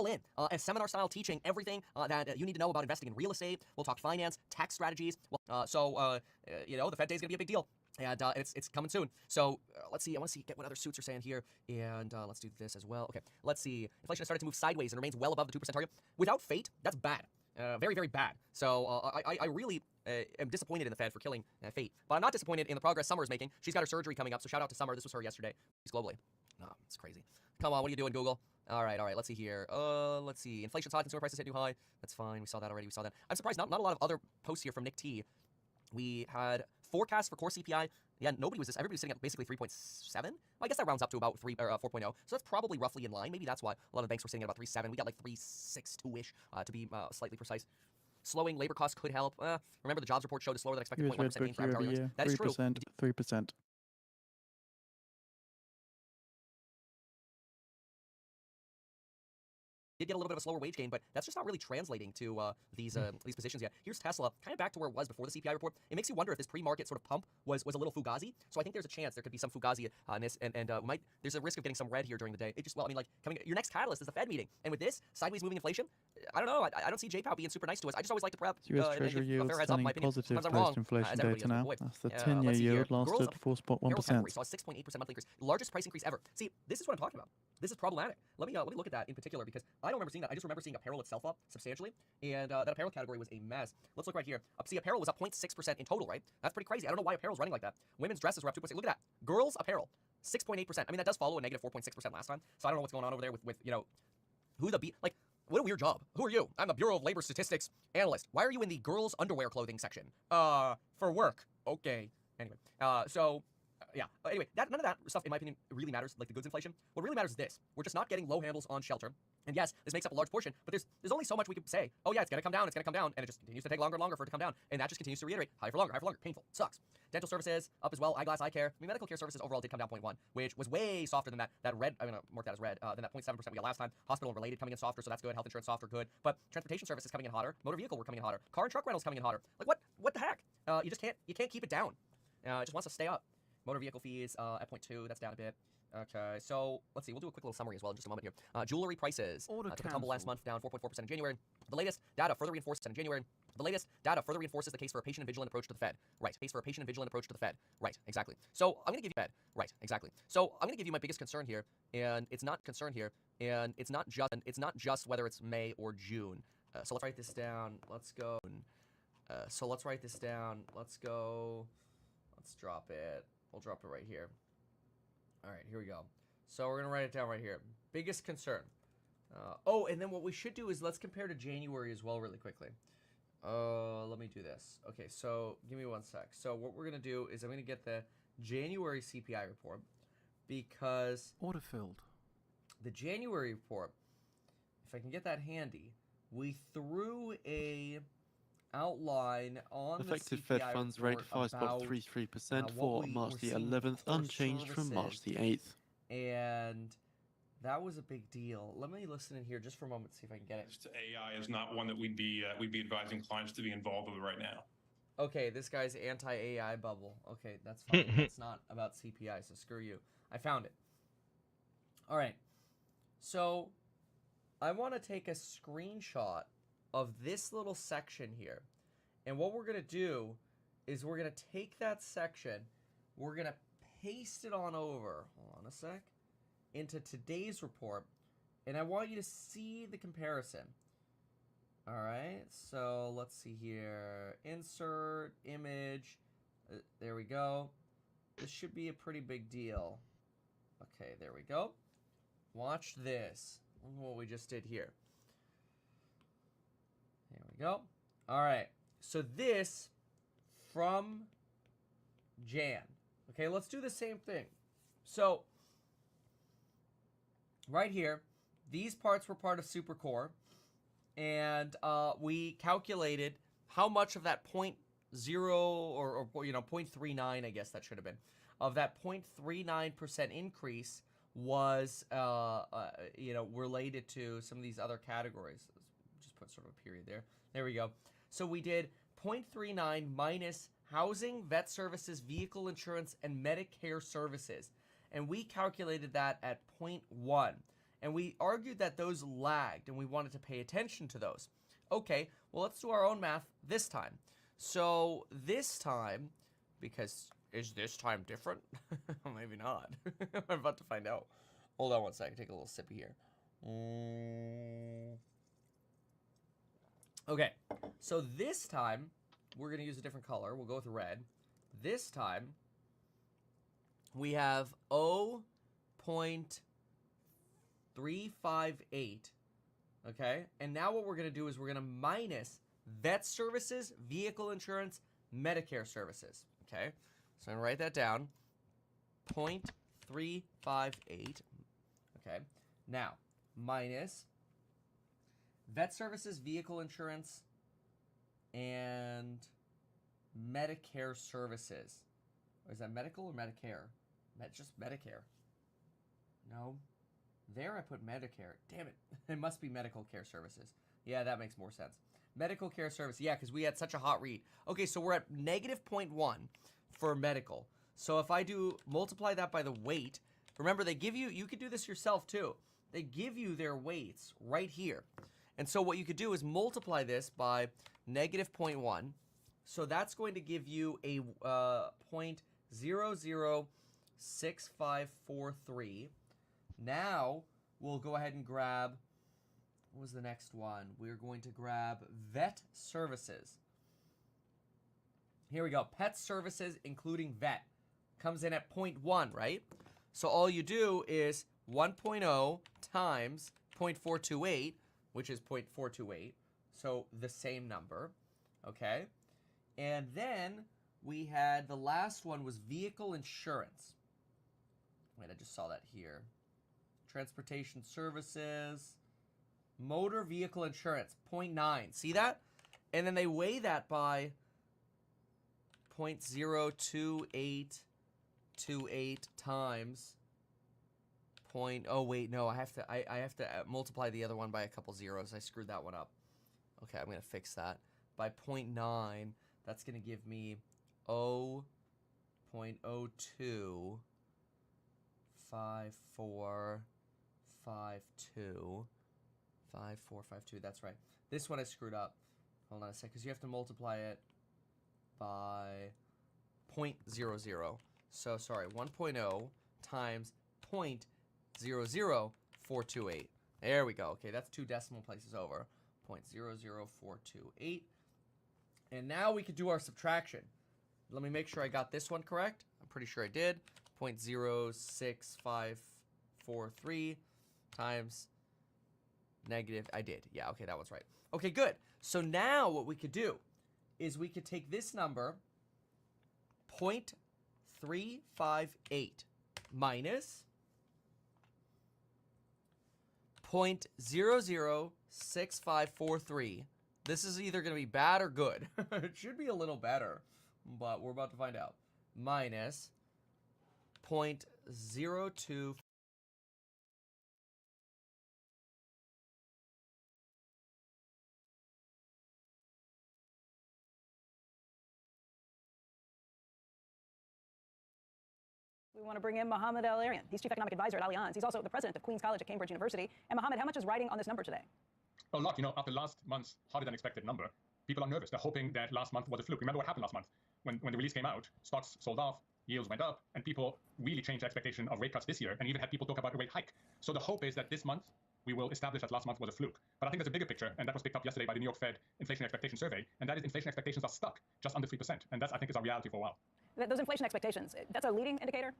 In a seminar-style teaching everything that you need to know about investing in real estate. We'll talk finance, tax strategies. You know, the Fed Day is going to be a big deal, and it's coming soon. So let's see. I want to get what other suits are saying here, and let's do this as well. Okay, let's see. Inflation has started to move sideways and remains well above the 2% target. Without fate, that's bad. Very, very bad. So I really am disappointed in the Fed for killing fate, but I'm not disappointed in the progress Summer is making. She's got her surgery coming up, so shout out to Summer. This was her yesterday. She's globally. Oh, it's crazy. Come on, what are you doing, Google? All right. Let's see here. Let's see. Inflation's high, consumer prices hit new high. That's fine. We saw that already. I'm surprised not a lot of other posts here from Nick T. We had forecasts for core CPI. Yeah, everybody was sitting at basically 3.7. Well, I guess that rounds up to about 4.0. So that's probably roughly in line. Maybe that's why a lot of banks were sitting at about 3.7. We got like 3.62-ish to be slightly precise. Slowing labor costs could help. Remember the jobs report showed a slower than expected US Red 0.1% Book gain for year average over hourly year. earnings. That is true. 3%, 3%. did get a little bit of a slower wage gain, but that's just not really translating to these positions yet. Here's Tesla, kind of back to where it was before the CPI report. It makes you wonder if this pre-market sort of pump was a little fugazi. So I think there's a chance there could be some fugazi on this, and there's a risk of getting some red here during the day. It just, well, I mean, like, your next catalyst is the Fed meeting, and with this sideways moving inflation, I don't know. I don't see JPOW being super nice to us. I just always like to prep. US Treasury yields turning positive post-inflation data now. That's the 10-year yield last at 4.1%. Saw a 6.8% monthly increase, largest price increase ever. See, this is what I'm talking about. This is problematic. Let me look at that in particular because I don't remember seeing that. I just remember seeing apparel itself up substantially, and that apparel category was a mess. Let's look right here. See, apparel was up 0.6% in total, right? That's pretty crazy. I don't know why apparel's running like that. Women's dresses were up 2.6%. Look at that. Girls apparel, 6.8%. I mean, that does follow a negative 4.6% last time. So I don't know what's going on over there with who the like. What a weird job. Who are you? I'm the Bureau of Labor Statistics analyst. Why are you in the girls' underwear clothing section? For work. Okay. Anyway, yeah. Anyway, none of that stuff, in my opinion, really matters, like the goods inflation. What really matters is this. We're just not getting low handles on shelter. And yes, this makes up a large portion, but there's only so much we can say. Oh yeah, it's going to come down, and it just continues to take longer and longer for it to come down. And that just continues to reiterate, high for longer, painful, sucks. Dental services up as well, eyeglass, eye care. I mean, medical care services overall did come down 0.1, which was way softer than that red, I'm going to mark that as red, than that 0.7% we got last time. Hospital and related coming in softer, so that's good. Health insurance softer, good. But transportation services coming in hotter. Motor vehicle, we're coming in hotter. Car and truck rentals coming in hotter. Like what the heck? You can't keep it down. It just wants to stay up. Motor vehicle fees at 0.2, that's down a bit. Okay, so let's see. We'll do a quick little summary as well in just a moment here. Jewelry prices took a tumble last month, down 4.4% in January. The latest data further reinforces in January. The latest data further reinforces the case for a patient and vigilant approach to the Fed. Right. Case for a patient and vigilant approach to the Fed. Right. Exactly. So I'm going to give you Fed. Right. Exactly. So I'm going to give you my biggest concern here, and it's not just whether it's May or June. So let's write this down. Let's go. So let's write this down. Let's go. Let's drop it. We'll drop it right here. All right, here we go. So we're going to write it down right here. Biggest concern. And then what we should do is let's compare to January as well really quickly. Let me do this. Okay, so give me one sec. So what we're going to do is I'm going to get the January CPI report because order filled. The January report, if I can get that handy, we threw a outline on effective the CPI Fed funds rate 5.33% for March the 11th, unchanged from March the 8th. And that was a big deal. Let me listen in here just for a moment, see if I can get it. AI is not one that we'd be advising clients to be involved with right now. Okay, this guy's anti-AI bubble. Okay, that's fine. That's not about CPI, so screw you. I found it. All right. So I want to take a screenshot of this little section here. And what we're going to do is we're going to take that section, we're going to paste it on over, hold on a sec, into today's report, and I want you to see the comparison. All right, so let's see here. Insert, image, there we go. This should be a pretty big deal. Okay, there we go. Watch this. Look at what we just did here. There we go. All right. So this from Jan. Okay, let's do the same thing. So right here, these parts were part of Supercore, and we calculated how much of that 0.0 or 0.39, I guess that should have been, of that 0.39% increase was related to some of these other categories. Just put sort of a period there. There we go. So we did 0.39 minus housing, vet services, vehicle insurance, and Medicare services. And we calculated that at 0.1. And we argued that those lagged, and we wanted to pay attention to those. Okay, well, let's do our own math this time. So this time, because is this time different? Maybe not. I'm about to find out. Hold on one second. Take a little sippy here. Okay, so this time, we're going to use a different color. We'll go with red. This time, we have 0.358, okay? And now what we're going to do is we're going to minus vet services, vehicle insurance, Medicare services, okay? So I'm going to write that down, 0.358, okay? Now, minus vet services, vehicle insurance, and Medicare services. Or is that medical or Medicare? Just Medicare. No. There I put Medicare. Damn it. It must be medical care services. Yeah, that makes more sense. Medical care service. Yeah, because we had such a hot read. Okay, so we're at negative 0.1 for medical. So if I do multiply that by the weight, remember they give you, you could do this yourself too. They give you their weights right here. And so what you could do is multiply this by negative 0.1. So that's going to give you a 0.006543. Now we'll go ahead and grab, what was the next one? We're going to grab vet services. Here we go. Pet services, including vet, comes in at 0.1, right? So all you do is 1.0 times 0.428, which is 0.428. So the same number, okay? And then we had, the last one was vehicle insurance. Wait, I just saw that here. Transportation services, motor vehicle insurance, 0.9. See that? And then they weigh that by 0.02828 times oh wait, no, I have to multiply the other one by a couple zeros. I screwed that one up. Okay, I'm gonna fix that. By 0.9, that's gonna give me 0.025452. 5452, that's right. This one I screwed up. Hold on a sec, because you have to multiply it by 0.00. So, sorry, 1.0 times 0.00428. There we go. Okay, that's 2 decimal places over. 0.00428. And now we could do our subtraction. Let me make sure I got this one correct. I'm pretty sure I did. 0.06543 times negative. I did. Yeah, okay, that one's right. Okay, good. So now what we could do is we could take this number, 0.358 minus 0.006543. This is either going to be bad or good. It should be a little better, but we're about to find out. Minus 0.02. We want to bring in Mohammed El-Arian. He's Chief Economic Advisor at Allianz. He's also the president of Queen's College at Cambridge University. And Mohammed, how much is riding on this number today? A lot. You know, after last month's harder than expected number, people are nervous. They're hoping that last month was a fluke. Remember what happened last month? When the release came out, stocks sold off, yields went up, and people really changed their expectation of rate cuts this year, and even had people talk about a rate hike. So the hope is that this month, we will establish that last month was a fluke. But I think there's a bigger picture, and that was picked up yesterday by the New York Fed Inflation Expectation Survey, and that is inflation expectations are stuck just under 3%, and that I think is our reality for a while. Those inflation expectations, that's a leading indicator?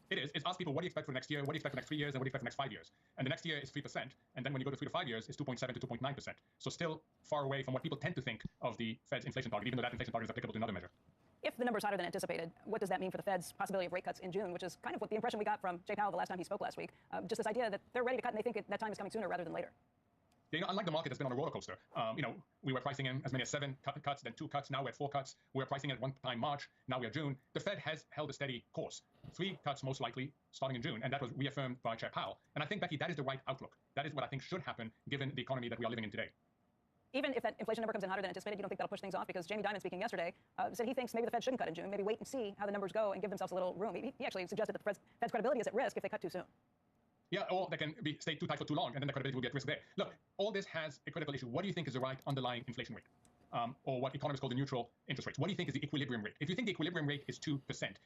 It is. It's ask people, what do you expect for the next year? What do you expect for the next 3 years? And what do you expect for the next 5 years? And the next year is 3%. And then when you go to 3 to 5 years, it's 2.7 to 2.9%. So still far away from what people tend to think of the Fed's inflation target, even though that inflation target is applicable to another measure. If the number's hotter than anticipated, what does that mean for the Fed's possibility of rate cuts in June, which is kind of what the impression we got from Jay Powell the last time he spoke last week. Just this idea that they're ready to cut and they think that time is coming sooner rather than later. You know, unlike the market that's been on a roller coaster, we were pricing in as many as 7 cuts, then 2 cuts, now we're at 4 cuts. We were pricing at one time March, now we are June. The Fed has held a steady course. 3 cuts most likely starting in June, and that was reaffirmed by Chair Powell. And I think, Becky, that is the right outlook. That is what I think should happen given the economy that we are living in today. Even if that inflation number comes in hotter than anticipated, you don't think that'll push things off? Because Jamie Dimon speaking yesterday said he thinks maybe the Fed shouldn't cut in June, maybe wait and see how the numbers go and give themselves a little room. He actually suggested that the Fed's credibility is at risk if they cut too soon. Yeah, or they can stay too tight for too long, and then the credibility will be at risk there. Look, all this has a critical issue. What do you think is the right underlying inflation rate? Or what economists call the neutral interest rate? What do you think is the equilibrium rate? If you think the equilibrium rate is 2%,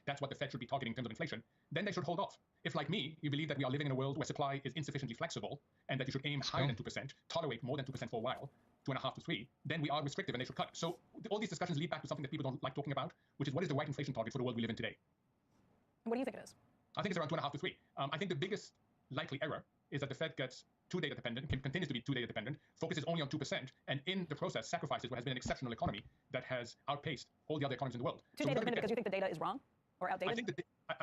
that's what the Fed should be targeting in terms of inflation, then they should hold off. If, like me, you believe that we are living in a world where supply is insufficiently flexible and that you should aim higher than 2%, tolerate more than 2% for a while, 2.5 to 3, then we are restrictive and they should cut. So all these discussions lead back to something that people don't like talking about, which is what is the right inflation target for the world we live in today? And what do you think it is? I think it's around 2.5 to 3. I think the biggest likely error is that the Fed gets too data dependent, continues to be too data dependent, focuses only on 2%, and in the process sacrifices what has been an exceptional economy that has outpaced all the other economies in the world. Too data dependent because you think the data is wrong or outdated? I think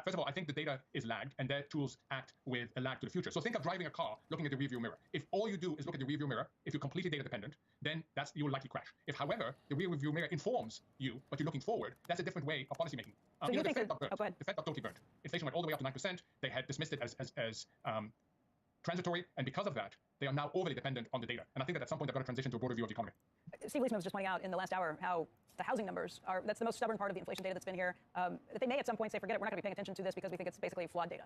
first of all, I think the data is lagged, and their tools act with a lag to the future. So think of driving a car, looking at the rearview mirror. If all you do is look at the rearview mirror, if you're completely data dependent, then you will likely crash. If, however, the rearview mirror informs you, but you're looking forward, that's a different way of policymaking. So you think the Fed got totally burnt. Inflation went all the way up to 9%. They had dismissed it as transitory, and because of that, they are now overly dependent on the data. And I think that at some point they're going to transition to a broader view of the economy. Steve Leisman was just pointing out in the last hour how the housing numbers are, that's the most stubborn part of the inflation data that's been here. That they may at some point say, forget it, we're not going to be paying attention to this because we think it's basically flawed data.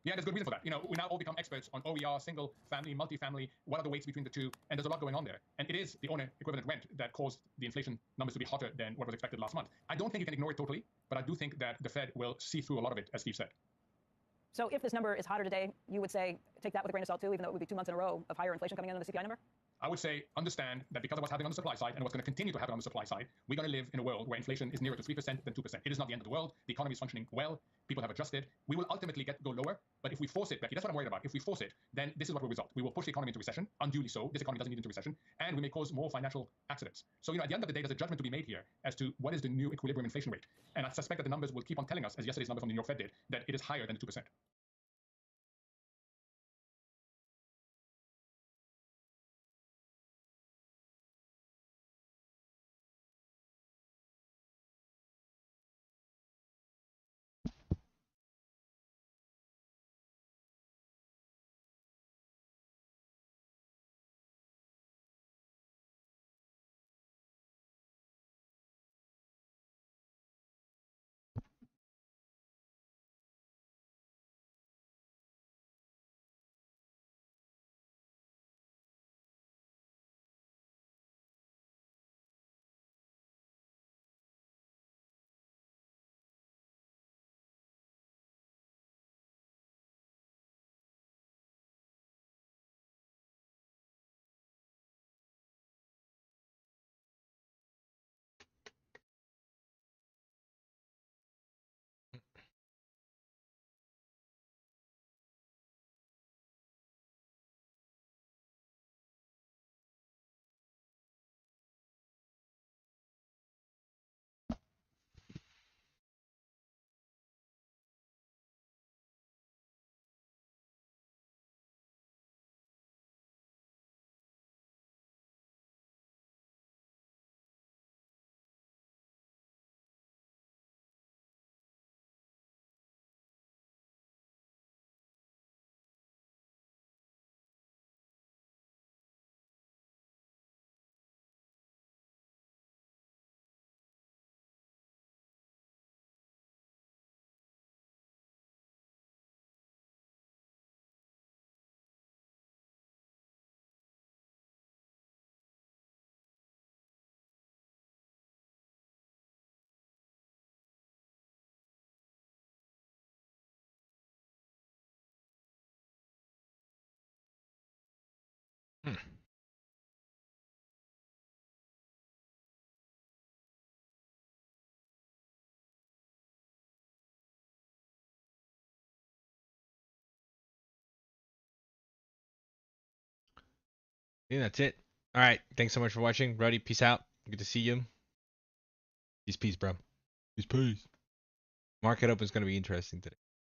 Yeah, there's good reason for that. You know, we now all become experts on OER, single family, multifamily, what are the weights between the two, and there's a lot going on there. And it is the owner equivalent rent that caused the inflation numbers to be hotter than what was expected last month. I don't think you can ignore it totally, but I do think that the Fed will see through a lot of it, as Steve said. So if this number is hotter today, you would say take that with a grain of salt too, even though it would be 2 months in a row of higher inflation coming in on the CPI number? I would say understand that because of what's happening on the supply side and what's going to continue to happen on the supply side, we're going to live in a world where inflation is nearer to 3% than 2%. It is not the end of the world. The economy is functioning well. People have adjusted. We will ultimately go lower, but if we force it, Becky, that's what I'm worried about. If we force it, then this is what will result. We will push the economy into recession, unduly so. This economy doesn't need into recession, and we may cause more financial accidents. So, you know, at the end of the day, there's a judgment to be made here as to what is the new equilibrium inflation rate. And I suspect that the numbers will keep on telling us, as yesterday's number from the New York Fed did, that it is higher than the 2%. I think that's it. All right. Thanks so much for watching. Brody, peace out. Good to see you. Peace, bro. Peace. Market open is going to be interesting today.